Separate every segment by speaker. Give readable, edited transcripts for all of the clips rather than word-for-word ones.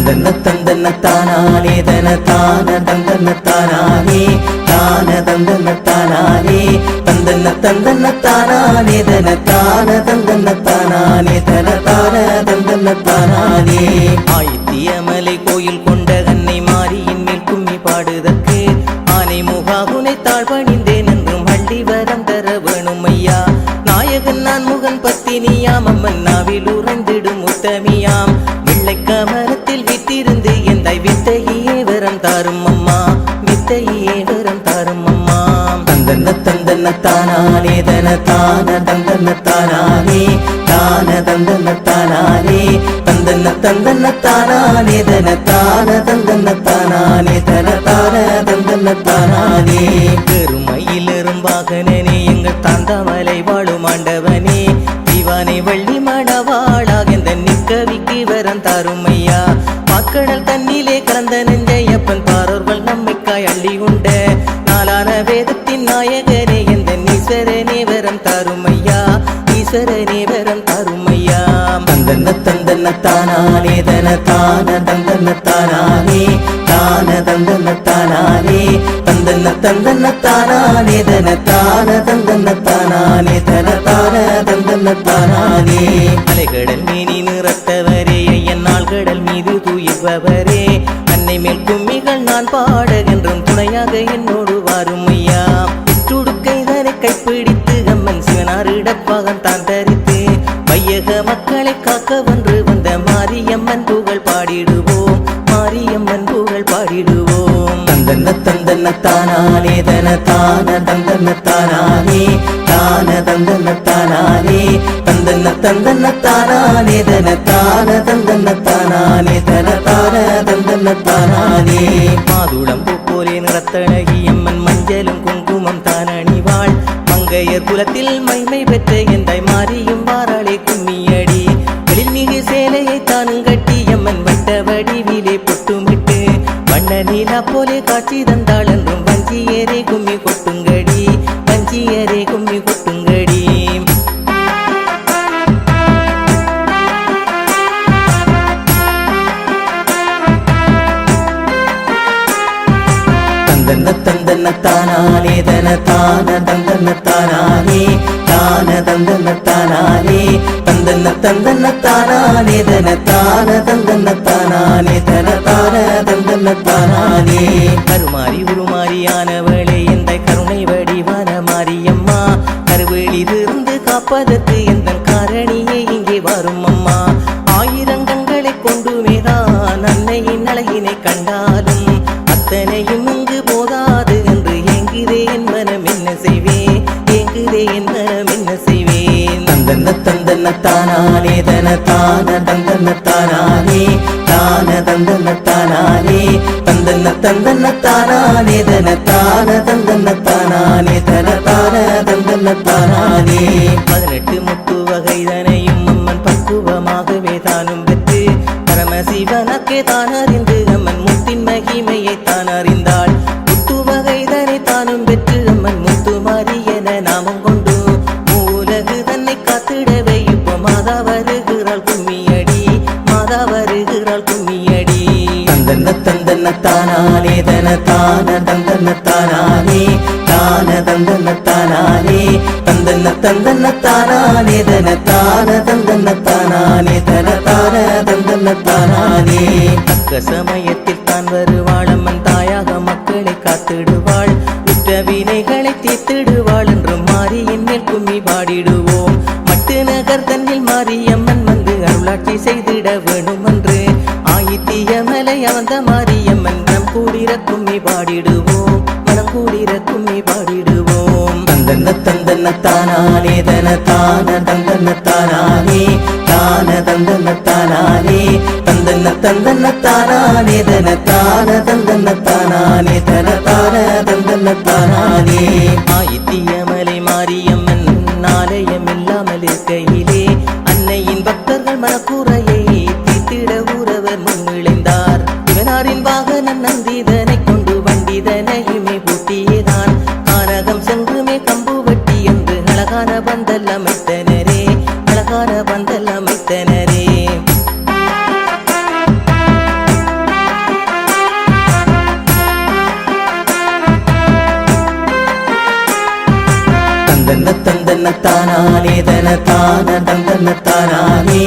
Speaker 1: தந்தன தந்தன தானானே தன தான தந்தன தானானே தான தந்தன தானானே தந்தன தந்தன தானானே தன தான தந்தன தானானே தன தான தந்தன தானானே ஆயித்தியமலை கோயில் கொண்ட அன்னை மாரியின் மேல் கும்மி பாடுதற்கு ஆனை முகாகுனை தாழ்வணிந்தேன் என்றும் அள்ளி வரம் தர வேணும் ஐயா நாயகன் நான் முகன் பத்தினியாம் அம்மன் நாவில் உறைந்திடும் உத்தமியாம் வெள்ளை கமலத்தில் விட்டிருந்து எந்தை வித்தையே வரம் தாரும் அம்மா வித்தையே வரம் தாரும் அம்மா தந்தன தந்தன தானானே தன தான தந்தன தானானே தான தந்தன தானானே தந்தன தந்தன தானானே தன தான தந்தன தானானே தன தான தந்தன தானானே பெருமையிலிரும் வாகனனே எங்கள் தாந்தாமலை வாழும் ஆண்டவனே தீவானை வள்ளி மணவாளாக இந்த நிற்கவிக்கு வரம் தாரும் ஐயா மக்கடல் தண்ணிலே கலந்த நெஞ்சையப்பன் பாரோர்கள் நம்மைக்காய் அள்ளி உண்ட நாளான வேதத்தின் நாயகனே எந்த ஈஸ்வரனே வரம் தாரும் ஐயா ஈஸ்வரனே வரம் தாரும் ஐயா தந்தன தந்தன தானானே தன தான தந்தன தானானே தான தந்தன தானானே தந்தன தந்தன தானானே தன தான தந்தன தானானே தன தான தந்தன தானானே அலைகடல் மேனி நிறத்தவரே ஐயன் நாள்கடல் மீது தூயிர்பவரே அன்னை மேல் கும்மிகள் நான் பாடகென்றும் துணையாக என்னோடு வாரும் ஐயா துடுக்கை தனை கைப்பிடித்து அம்மன் சிவனாரிடப்பாகம் தான் தரித்து வையக மக்களை காக்க வென்று வந்த மாரியம்மன் புகழ் பாடிடுவோம் மாரியம்மன் புகழ் பாடிடுவோம் தந்தன தந்தன தானானே தன தான தந்தன தானானே தான தந்தன தானானே தந்தன தந்தன தானானே தன தான தந்தன தானானே தன தான தந்தன தானானே மாதுளம்பூ போலே நிறத்தழகி அம்மன் மஞ்சளும் குங்குமம் தான் அணிவாள் மங்கையர் குலத்தில் மைமை பெற்ற எந்தாய் மாறியும் வாராளே கும்மியடி எழில் மிகு சேலையை தானும் கட்டி அம்மன் வட்ட வடிவிலே பொட்டுமிட்டு வண்ண நீலா போலே காட்சி தந்தாள் என்றும் வஞ்சியரே கும்மி கொட்டுங்கடி வஞ்சியரே கும்மி கொட்டுங்கடி தந்தன தந்தன தானானே தன தான தந்தன தானானே தான தந்தன தானானே தந்தன தந்தன தானானே தன தான தந்தன தானானே தன தான தந்தன தானானே கருமாறி உருமாறியானவளே எந்த கருணை வடிவான மாரியம்மா கருவெளிதிருந்து காப்பதற்கு எந்த காரணியே இங்கே வரும் அம்மா ஆயிரங்கங்களை கொண்டுமேதான் அன்னையின் அழகினை கண்டாலும் அத்தனையும் இங்கு போதாது என்று ஏங்குதே என் மனம் என்ன செய்வேன் ஏங்குதே என் மனம் என்ன செய்வேன் தந்தன தந்தன தானானே தன தான தந்தன தானானே தான தந்தன தானானே தந்தன தந்தன தானானே தன தான தந்தன தானானே தன தான தந்தன தானானே 18 முத்து வகைதனையும் அம்மன் பக்குவமாகவே தானும் பெற்று பரமசிவனக்கே தான் அறிந்து அம்மன் முத்தின் மகிமையை தான் அறிந்தாள் முத்து வகைதனை தானும் பெற்று அம்மன் முத்து மாரியன நாமம் கொண்டு மூலகு தன்னை காத்திடவே இப்போ மாதா வருகிறாள் கும்மியடி மாதா வருகிறாள் கும்மியடி தந்தன தந்தன தானானே தன தான தந்தன தானானே தான தந்தன தானானே தந்தன தந்தன தானானே தன தான தந்தன தானானே தன தான தந்தன தானானே தக்க சமயத்தில் தான் வருவாள் அம்மன் தாயாக மக்களை காத்திடுவாள் உற்ற வினைகளை தீர்த்திடுவாள் என்றும் மாரியின் மேல் கும்மி பாடிடுவோம் மட்டு நகர் தன்னில் மாரியம்மன் வந்து அருளாட்சி செய்திட வேணும் என்று ஆயித்தியமலை அவந்த மாரியம்மன் மனம் கூடிர கும்மி பாடிடுவோம் மனம் கூடிர கும்மி பாடிடுவோம் தந்தன தந்தன தானானே தன தான தந்தன தானானே தான தந்தன தானானே தந்தன தந்தன தானானே தன தான தந்தன தானானே தன தான தந்தன தானானே ஆயித்தியமலை மாரியம்மன் ஆலயம் இல்லாமல் இருக்கையிலே அன்னையின் பக்தர்கள் மனக்கூறையை தீர்த்திட ஊரவர் முன்னிழைந்தார் இவனாரின் வாகனம் நந்திதனை கொண்டு வண்டிதனையுமே பூட்டியேதான் கானகம் சென்றுமே கம்பு வட்டி என்று அழகான பந்தல் அமைத்தனரே அழகான பந்தல் அமைத்தனரே தந்தன தானானே தன தான தந்தன தானானே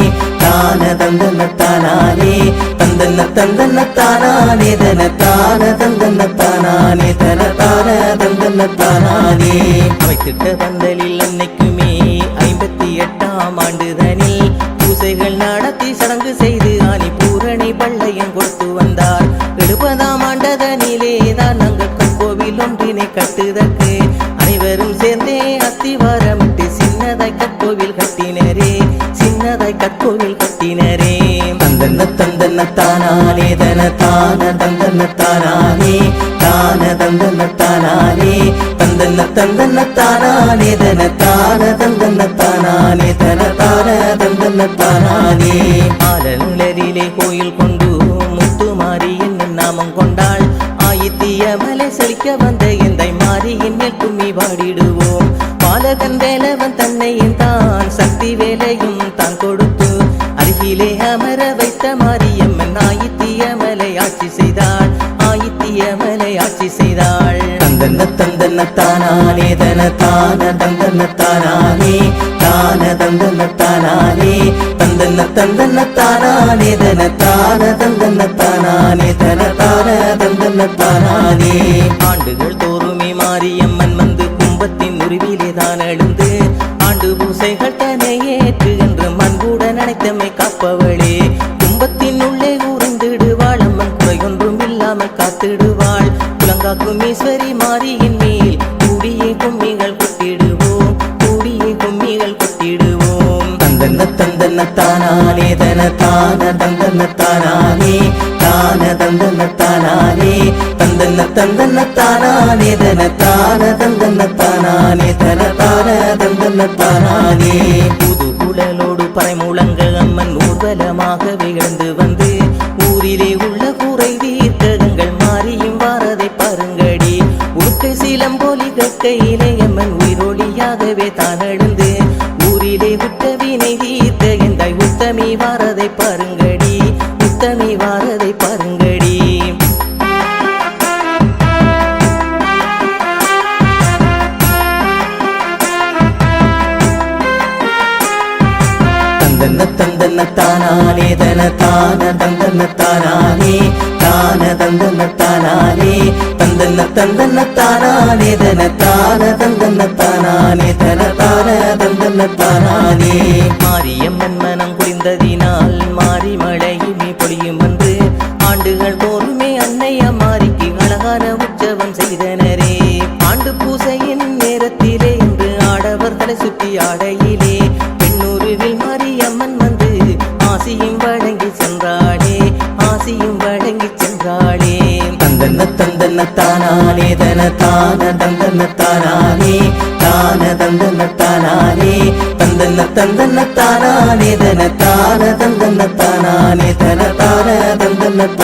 Speaker 1: தான தந்தன தானானே தந்தன தந்தன தானானே தன தான தந்தன தானானே தன தான தந்தன தானானே அமைத்திட்ட பந்தலில் அன்னைக்குமே 58ஆம் ஆண்டுதனில் பூசைகள் நடத்தி சடங்கு செய்து ஆனி பூரணி பள்ளையம் கொடுத்து வந்தார் 70ஆம் ஆண்டதனிலே தான் நாங்கள் கற்கோவில் ஒன்றினை கட்டுதற்கு அனைவரும் சேர்ந்தே அத்திவாரமிட்டு சின்னதாய் கற்கோவில் கட்டினரே சின்னதாய் கற்கோவில் கட்டினரே தந்தன தந்தன தானானே தன தான தந்தன தானானே தான தந்தன தானானே தந்தன தந்தன தானானே தன தான தந்தன தானானே தன தான தந்தன தானானே ஆலநிலரிலே கோயில் கொண்டு முத்துமாரி என்னும் நாமம் கொண்டாள் ஆயித்திய மலை செழிக்க வந்த எந்தை மாரியின் மேல் கும்மி பாடிடுவோம் பாலகன் வேலவன் தன்னையும் தான் சக்தி வேலையும் தான் கொடுத்து அருகிலே அமர வைத்த மாரியம்மன் ஆயித்திய மலை ஆட்சி செய்தாள் ஆயித்திய மலை ஆட்சி செய்தாள் தந்தன தந்தன தானானே தன தான தந்தன தானானே தான தந்தன தானானே தந்தன தந்தன தானானே தன தான தந்தன தானானே தன தான தந்தன தானானே ஆண்டுகள் தோறுமே மாரியம்மன் வந்து கும்பத்தின் உருவிலே தான் எழுந்து ஆண்டு பூசைகள் தன்னை ஏற்று என்று மண்புடன் அனைத்தமை காப்பவளே கும்பத்தின் உள்ளே ஊர்ந்திடுவாள் அம்மன் குறையொன்றும் இல்லாமல் காத்திடுவாள் குலங்காக்கும் ஈஸ்வரி மாரியின் மேல் கூடியே கும்மிகள் கொட்டிடுவோம் கூடியே கும்மிகள் கொட்டிடுவோம் தந்தன தந்தன தானானே தன தான தந்தன தானானே தான தந்தன தானானே தந்தன தந்தன தானானே தன தான தந்தன தானானே தன தான தந்தன தானானே புது குழலோடு பறைமுழங்க அம்மன் ஊர்வலமாகவே எழுந்து வந்து ஊரிலே உள்ள கூரை தீர்த்தங்கள் மாறியும் வாரதை பாருங்கடி உடுக்கை சீலம் போலி கற்கையிலே அம்மன் உயிரொளியாகவே தான் எழுந்து ஊரிலே விட்ட வினை தீர்த்த எந்தாய் உத்தமி வாரதை பாருங்கடி உத்தமி வாரதை பாருங்கடி தந்தன தந்தன தானானே தன தான தந்தன தானானே தான தந்தன தானானே தந்தன தந்தன தானானே தன தான தந்தன தானானே தன தான தந்தன தானானே மாரியம்மன் மனம் புரிந்ததினால் மாறி மழையுமே பொழியும் வந்து ஆண்டுகள் தோறுமே அன்னைய மாரிக்கு அழகான உற்சவம் செய்தனரே ஆண்டு பூசையின் நேரத்திலே இன்று ஆடவர்களை சுற்றி ஆடையிலே பெண்ணூருவில் மாரியம்மன் வந்து ஆசியும் வழங்கி சென்றாளே ஆசியும் வழங்கி சென்றாளே தந்தன தந்தன தானானே தன தான தந்தன தானானே தான தந்தன தானானே தந்தன தந்தன தானானே தன தான தந்தன தானானே தன தான தந்தன